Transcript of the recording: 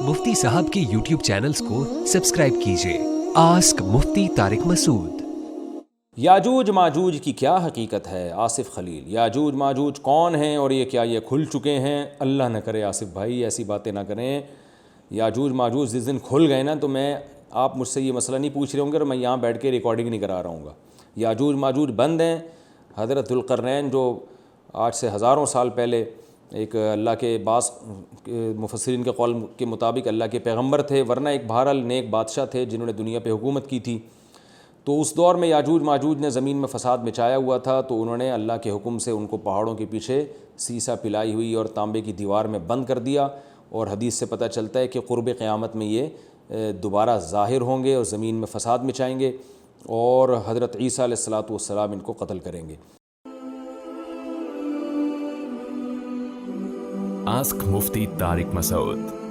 मुफ्ती साहब के YouTube channels को सब्सक्राइब कीजिए। आस्क मुफ्ती तारिक मसूद। याजूज माजूज की क्या हकीकत है? आसिफ खलील। याजूज माजूज कौन हैं और ये खुल चुके हैं? अल्लाह न करे आसिफ भाई ऐसी बातें ना करें। याजूज माजूज जिस दिन खुल गए ना, तो आप मुझसे ये मसला नहीं पूछ रहे होंगे और मैं यहाँ बैठ के रिकॉर्डिंग नहीं करा रहा हूँ। याजूज माजूज बंद हैं। हज़रत ज़ुल्क़रनैन जो आज से हज़ारों साल पहले एक अल्लाह के बास मुफस्सिरीन के कौल के मुताबिक अल्लाह के पैगंबर थे, वरना एक बहरहाल नेक बादशाह थे जिन्होंने दुनिया पे हुकूमत की थी। तो उस दौर में याजूज माजूज ने ज़मीन में फ़साद मचाया हुआ था, तो उन्होंने अल्लाह के हुक्म से उनको पहाड़ों के पीछे सीसा पिलाई हुई और तांबे की दीवार में बंद कर दिया। और हदीस से पता चलता है कि क़ुर्ब क़यामत में ये दोबारा ज़ाहिर होंगे और ज़मीन में फ़साद मचाएंगे और हज़रत ईसा अलैहिस्सलातु वस्सलाम इनको कत्ल करेंगे। आस्क मुफ्ती तारिक मसूद।